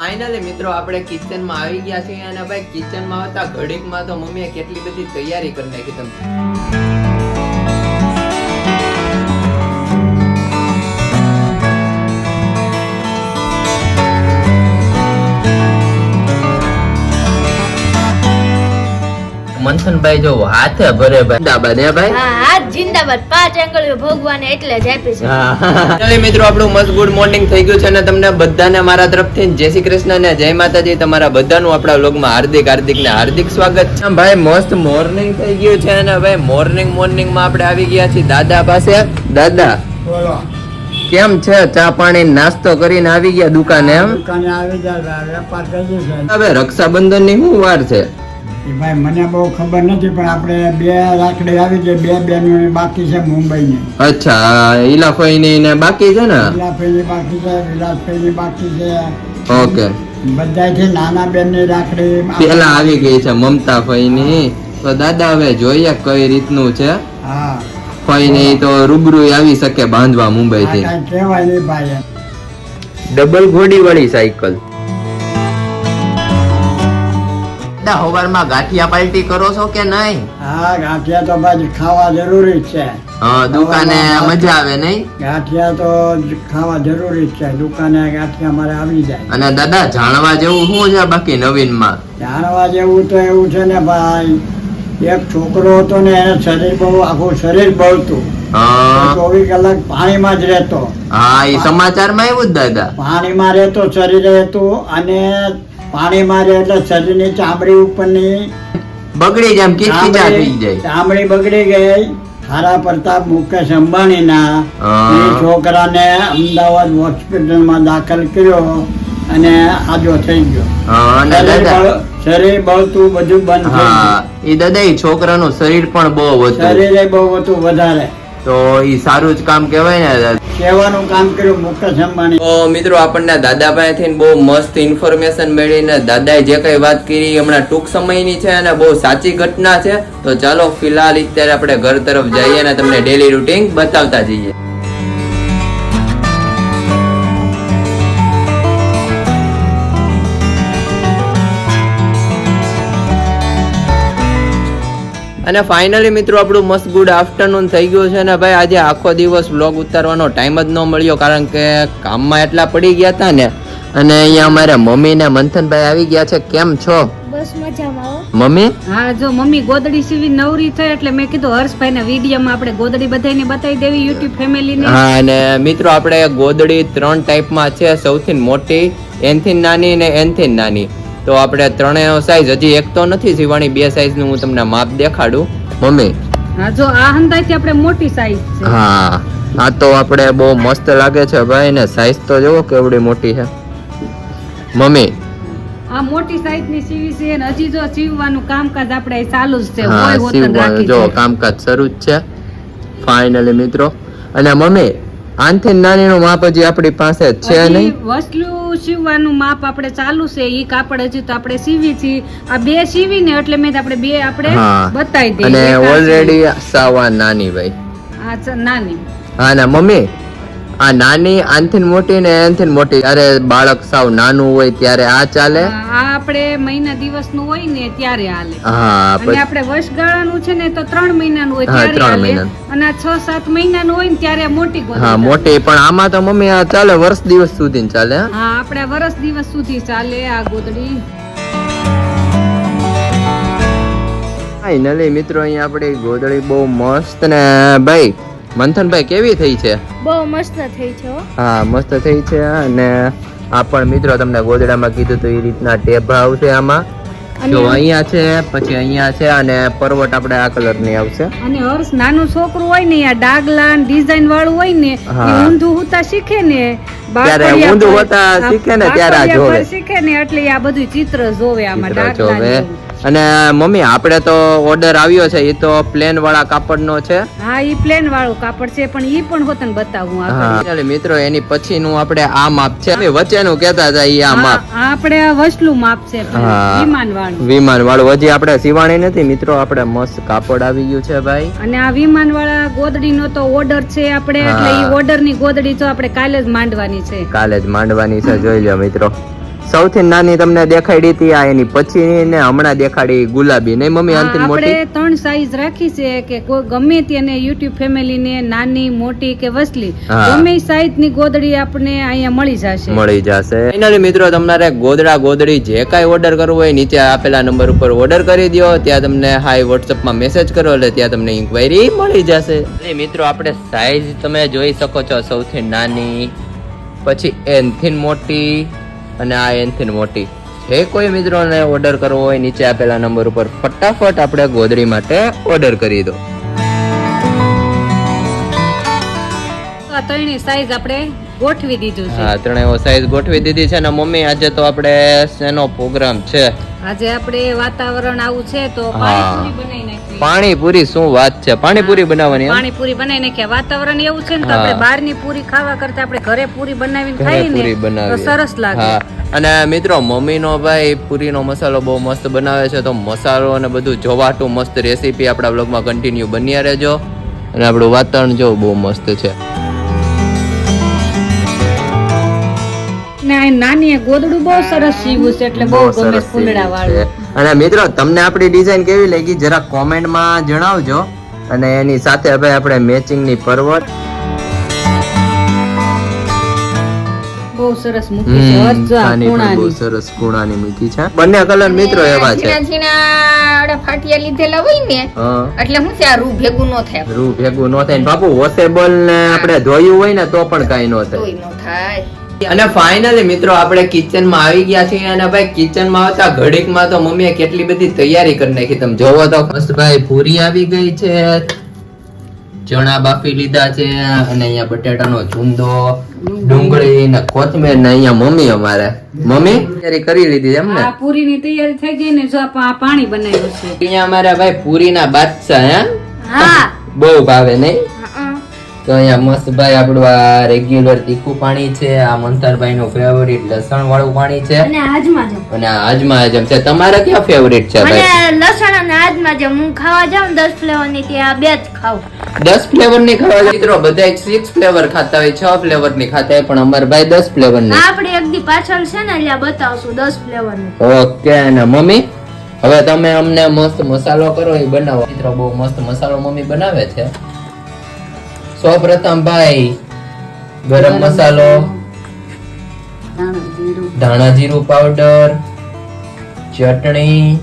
Finally મિત્રો આપણે kitchen માં આવી ગયા છીએ અને ભાઈ કિચન માં આવતા ઘડીક માં તો મમ્મીએ કેટલી બધી તૈયારી કરી નાખી તમે મંથનભાઈ જો હાથે ભરે ભાઈ દાબા દે ભાઈ હા હાથ જિંદાબાદ પાંચ આંગળીઓ ભગવાન એટલે જ આપી છે. ચાલો મિત્રો આપણું મસ્ત ગુડ મોર્નિંગ થઈ ગયું છે અને તમને બધાને મારા તરફથી જય શ્રી કૃષ્ણ અને જય માતાજી. તમારા બધાનું આપણા વ્લોગમાં હાર્દિક સ્વાગત છે ભાઈ. મસ્ત મોર્નિંગ થઈ ગયું છે અને ભાઈ મોર્નિંગ માં આપણે આવી ગયા છીએ દાદા પાસે. દાદા બોલો કેમ છે? ચા પાણી નાસ્તો કરીને આવી ગયા દુકાને? એમ દુકાને આવી જાય વેપાર કરીએ છે. હવે રક્ષાબંધન ની શું વાર છે? એ ભાઈ મને બહુ ખબર નથી પણ આપણે બે રાખડી આવી છે, બે બહેનો બાકી છે મુંબઈની. અચ્છા ઈલાફઈ ની બાકી છે ને? વિલાસભાઈની બાકી છે, વિલાસભાઈની બાકી છે. ઓકે બધાથી નાના બેનની રાખડી પેલા આવી ગઈ છે મમતા ફઈ ની. તો દાદા હવે જોઈએ કઈ રીતનું છે. હા ફઈ ની તો રૂબરૂ આવી શકે બાંધવા મુંબઈ થી. આ કાંઈ કહેવાય નહીં ભાઈ. ડબલ ઘોડી વાળી સાયકલ. હવારમાં ગાંઠિયા પાર્ટી કરો છો કે નહીં? હા ગાંઠિયા તો ભાઈ ખાવા જરૂરી જ છે. હા દુકાને મજા આવે નહીં? ગાંઠિયા તો ખાવા જરૂરી જ છે. દુકાને ગાંઠિયા મારે આવી જાય. અને દાદા જાણવા જેવું શું છે બાકી નવીન માં? જાણવા જેવું તો એવું છે ને ભાઈ, એક છોકરો હતો ને એને શરીર બહુ આખું શરીર બળતું. 24 કલાક પાણીમાં જ રહેતો. હા એ સમાચારમાં આવ્યું જ દાદા. પાણીમાં રહેતો, શરીરે રહેતું અને પાણીમાં રહે એટલે શરીરની ચામડી ઉપરની બગડી જાય, કિચકીચા થઈ જાય. ચામડી બગડી ગઈ. ખારા પ્રતાપ મુકેશ અંબાણીના એ છોકરાને અમદાવાદ હોસ્પિટલમાં દાખલ કર્યો અને આજો થઈ ગયો. શરીર બળતું બધું બંધ થઈ ગયું. એ દાદા એ છોકરાનું શરીર પણ બહુ હતું. શરીરે બહુ હતું વધારે. તો ઈ સારું જ કામ કહેવાય ને. કહેવાનું કામ કર્યું મુકેશ અંબાણી. તો મિત્રો આપણને દાદા પાસેથી બહુ મસ્ત ઇન્ફોર્મેશન મળીને દાદાએ જે કઈ વાત કરી હમણાં ટૂંક સમયની છે અને બહુ સાચી ઘટના છે. તો ચાલો ફિલહાલ અત્યારે આપણે ઘર તરફ જઈએ અને તમને ડેલી રૂટીન બતાવતા જઈએ. અને ફાઇનલી મિત્રો આપણું મસ્ત ગુડ આફ્ટરનૂન થઈ ગયું છે ને ભાઈ. આજે આખો દિવસ વ્લોગ ઉતારવાનો ટાઈમ જ ન મળ્યો કારણ કે કામમાં એટલા પડી ગયા હતા ને. અને અહીંયા અમારા મમ્મી ને મંથનભાઈ આવી ગયા છે. કેમ છો? બસ મજામાં. મમ્મી હા જો મમ્મી ગોદડી સીવી નવરી થઈ એટલે મેં કીધું હર્ષભાઈ ના વિડીયોમાં આપણે ગોદડી બધાને બતાવી દેવી યુટ્યુબ ફેમિલીને. હા અને મિત્રો આપણે ગોદડી 3 ટાઈપમાં છે. સૌથી મોટી, એનથી નાની ને એનથી નાની. તો આપણે ત્રણેય સાઈઝ, હજી એક તો નથી સીવાની, 2 સાઈઝ નું હું તમને માપ દેખાડું. મમ્મી હા જો આ હંધાઈથી આપણે મોટી સાઈઝ છે. હા આ તો આપણે બહુ મસ્ત લાગે છે ભાઈ ને. સાઈઝ તો જોવો કેવડી મોટી છે મમ્મી. આ મોટી સાઈઝ ની સીવી છે અને હજી જો સીવવાનું કામકાજ આપણે ચાલુ જ છે. હા હોય હોતન સીવવાનું રાખી જો છે. કામકાજ શરૂ જ છે ફાઇનલી મિત્રો. અને મમ્મી આનથી નાની નું માપ હજી આપણી પાસે છે હજી નહીં? વસલું સીવવાનું માપ આપણે ચાલુ છે. ઈ કાપડ હજી તો આપણે સીવી છે. આ 2 સીવીને એટલે મેં આપણે 2 આપણે હા. બતાવી દઈએ. અને એક આ ઓલરેડી સાવા નાની ભાઈ. આ છે નાની. હા ના મમ્મી આ નાની આનથી મોટી ને એનથી મોટી. અરે બાળક સાવ નાનું હોય ત્યારે આ ચાલે. આ આપણે મહિના દિવસનું હોય ને ત્યારે હાલે. હા અને આપણે વર્ષગાળાનું છે ને તો 3 મહિનાનું હોય હા, ત્યારે 3 હાલે. મહિનાનું. અને આ 6-7 મહિનાનું હોય ને ત્યારે આ મોટી ગોદડી હા ચાલે. મોટી. પણ આમાં તો મમ્મી આ ચાલે વર્ષ દિવસ સુધી ચાલે. હા? હા આપણે વર્ષ દિવસ સુધી ચાલે આ ગોદડી. ફાઇનલી મિત્રો અહીંયા આપણી ગોદડી બહુ મસ્ત ને ભાઈ. મંથનભાઈ કેવી થઈ છે? બહુ મસ્ત થઈ છે હો. હા મસ્ત થઈ છે. અને આ પણ મિત્રો તમને ગોદડામાં કીધું તો એ રીતના ટેબા આવશે આમાં. જો અહીંયા છે, પછી અહીંયા છે અને પરવટ આપણે આ કલર ની આવશે. અને હર્ષ નાનું છોકરું હોય ને આ ડાગલા ડિઝાઇન વાળું હોય ને હા. એ ઊંધું હોતા શીખે ને ત્યારે ઊંધું હોતા શીખે ને ત્યારે આ બાકડિયા જોવે. પર શીખે ને એટલે આ બધું ચિત્ર જોવે આમાં ચિત્ર ડાગલા જોવે. ને એવું. અને મમ્મી આપણે તો ઓર્ડર આવ્યો છે એ તો પ્લેન વાળા કાપડનો છે. હા ઈ પ્લેન વાળું કાપડ છે પણ ઈ પણ હોતન બતાવું આગળ. હા ચાલો મિત્રો એની પછીનું આપણે આ માપ છે. અમે વચ્ચેનું કહેતા હતા ઈ આ માપ. આ આપણે આ વસલું માપ છે હા. વિમાન વાળું. વિમાન વાળું હજી આપણે સીવાણી નથી મિત્રો. આપણે મસ્ત કાપડ આવી ગયું છે ભાઈ. અને આ વિમાન વાળા ગોદડી નો તો ઓર્ડર છે આપણે એટલે ઈ ઓર્ડર ની ગોદડી તો આપણે કાલે જ માંડવાની છે. કાલે જ માંડવાની છે. જોઈ લો મિત્રો સૌથી નાની તમને દેખાડી હતી આ એની પછી ને હમણાં દેખાડી ગુલાબી નહીં મમ્મી આનથી મોટી આપણે 3 સાઈઝ રાખી છે કે કોઈ ગમે તેને યુટ્યુબ ફેમિલી ને નાની મોટી કે વસલી હા. ગમે સાઈઝ ની ગોદડી આપણે અહીંયા મળી જશે. મળી જશે. ફાઇનલી મિત્રો તમારે ગોદડી જે કાંઈ ઓર્ડર કરવો હોય નીચે આપેલા નંબર ઉપર ઓર્ડર કરી દો. ત્યાં તમને હાઈ WhatsApp માં મેસેજ કરો એટલે ત્યાં તમને ઇન્ક્વાયરી મળી જશે. એટલે મિત્રો આપણે સાઈઝ તમે જોઈ શકો છો, સૌથી નાની, પછી એનથી મોટી અને આ એનથી મોટી. જે કોઈ મિત્રોને ઓર્ડર કરવો હોય નીચે આપેલા નંબર ઉપર ફટાફટ આપણે ગોદડી માટે ઓર્ડર કરી દો. આ ત્રણેય સાઈઝ આપણે ગોઠવી દીધું છે. હા, ત્રણેય સાઈઝ ગોઠવી દીધી છે ને મમ્મી આજે તો આપણે શેનો પ્રોગ્રામ છે? આજે આપણે વાતાવરણ આવું છે તો હા. પાણીપુરી બનાવી નાખી. પાણીપુરી શું વાત છે, પાણીપુરી બનાવવાની એમ? પાણીપુરી બનાવી નાખ્યા. વાતાવરણ એવું છે ને તો હા. આપણે બહારની પૂરી ખાવા કરતા આપણે ઘરે પૂરી બનાવીને ઘરે ખાઈએ પૂરી ને તો બનાવીએ. સરસ લાગે. હા. અને મિત્રો મમ્મીનો ભાઈ પૂરીનો મસાલો બહુ મસ્ત બનાવે છે, તો મસાલો અને બધું જોવાટું મસ્ત રેસીપી આપણા બ્લોગમાં કન્ટિન્યુ બન્યા રહેજો. અને આપણું વાતાવરણ જો બહુ મસ્ત છે. ને આ નાની એ ગોદડું બહુ સરસ સીવું છે એટલે બહુ ગમે ફૂલડા વાળું. અને મિત્રો તમને આપણી ડિઝાઇન કેવી લાગી જરા કોમેન્ટમાં જણાવજો. અને એની સાથે હવે આપણે મેચિંગની પર્વત બહુ સરસ મૂકી છે. અરજા આની પણ બહુ ખૂણાની. સરસ ખૂણાની મૂકી છે. બંને કલર મિત્રો એવા છે. ઝીણા ફાટિયા લીધેલા હોય ને હા, એટલે હું છે આ રૂ ભેગું ન થાય, રૂ ભેગું ન થાય ને બાપુ વોશેબલ ને આપણે ધોયું હોય ને તો પણ કાઈ ન થાય. તોય ન થાય. અને ફાઇનલી મિત્રો આપણે કિચન માં આવી ગયા છીએ. અને ભાઈ કિચન માં આવતા ઘડીક માં તો મમ્મીએ કેટલી બધી તૈયારી કરી નાખી. તમે જોવો તો મસ્ત ભાઈ પૂરી આવી ગઈ છે, ચણા બાફી લીધા છે, અને અહીંયા બટેટાનો ચૂંદો, ડુંગળી ને કોથમીર ને અહીંયા મમ્મી અમારે તૈયારી કરી લીધી એમ ને? આ પૂરીની તૈયારી થઈ ગઈ ને જો આ પાણી બનાવ્યું છે. અહીંયા અમારા ભાઈ પૂરીના બાદશાહ હે હા બહુ ભાવે નહીં? તો અહીંયા મસ્ત ભાઈ આપણું આ રેગ્યુલર તીખું પાણી છે, આ મંથરભાઈ નું ફેવરિટ લસણ વાળું પાણી છે, અને આજમાં જ અને આ આજમાં છે. તમારે ક્યાં ફેવરિટ છે ભાઈ? મને લસણ અને આજમાં જ હું ખાવા જાઉં 10 ફ્લેવર ની ત્યાં બે જ ખાવ. 10 ફ્લેવર ની ખાવા જાય મિત્રો, બધા 6 ફ્લેવર ખાતા હોય, 6 ફ્લેવર ની ખાતા હોય, પણ અમાર ભાઈ 10 ફ્લેવર ની. આપણે એક દી પાછળ છે ને એટલે બતાવશું 10 ફ્લેવર ની. ઓકે. અને મમ્મી હવે તમે અમને મસ્ત મસાલો કરો એ બનાવો. મિત્રો બહુ મસ્ત મસાલો મમ્મી બનાવે છે. સૌપ્રથમ ભાઈ ગરમ મસાલો, ધાણા જીરું પાવડર, ચટણી.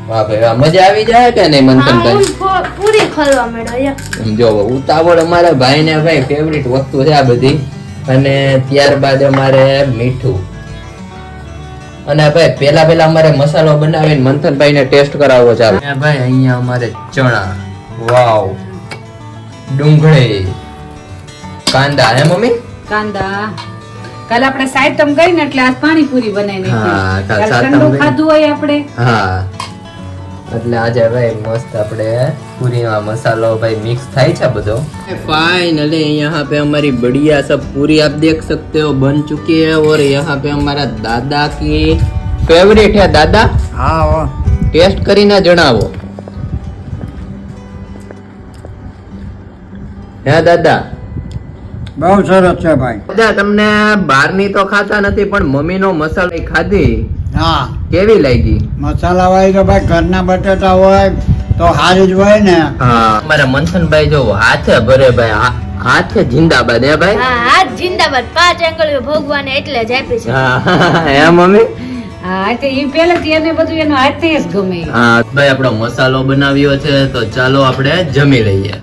વાહ ભાઈ વાહ, મજા આવી જાય કે નહીં મંથનભાઈ? હું પૂરી ખોલવા માંડ્યો. જો ઉતાવળ અમારા ભાઈ ને ભાઈ ફેવરિટ વસ્તુ છે આ બધી. અને ત્યારબાદ અમારે મીઠું. અને ભાઈ પેલા અમારે મસાલો બનાવીને મંથનભાઈ ને ટેસ્ટ કરાવવો છે. ભાઈ અહીંયા અમારે ચણા, વાવ, ડુંગળી, કાંદા હે મમ્મી? કાંદા કાલે આપણે સાઈટમ ગઈ ને એટલે આજ પાણીપુરી બનાવી હા, નાખી. કાલ કાલ સાતમ ઠંડુ ગઈ. ખાધું હોય આપણે. હા, એટલે આજે ભાઈ મસ્ત આપણે પૂરીમાં મસાલો ભાઈ મિક્સ થાય છે બધો. फाइनली यहाँ पे हमारी बढ़िया सब पूरी आप देख सकते हो बन चुकी है. और यहाँ पे हमारा दादा की फेवरेट है. दादा હા ટેસ્ટ કરીને જણાવો. હે દાદા? બહુ સરસ છે ભાઈ. દાદા તમને બહારની તો ખાતા નથી પણ મમ્મીનો મસાલો ખાધી, હા, કેવી લાગી? મસાલા વાળી તો ભાઈ ઘરના બટેટા હોય તો સારી જ હોય ને. હા, મારા મંથનભાઈ જો હાથે ભરે ભાઈ, હાથે જિંદાબાદ હે ભાઈ. હા હાથ જિંદાબાદ. 5 આંગળીઓ ભગવાને એટલે જ આપી છે. હા હે મમ્મી? હા તો એ પહેલેથી એને બધું એનો હાથે જ ગમે. હા ભાઈ આપણો મસાલો બનાવ્યો છે તો ચાલો આપણે જમી લઈએ.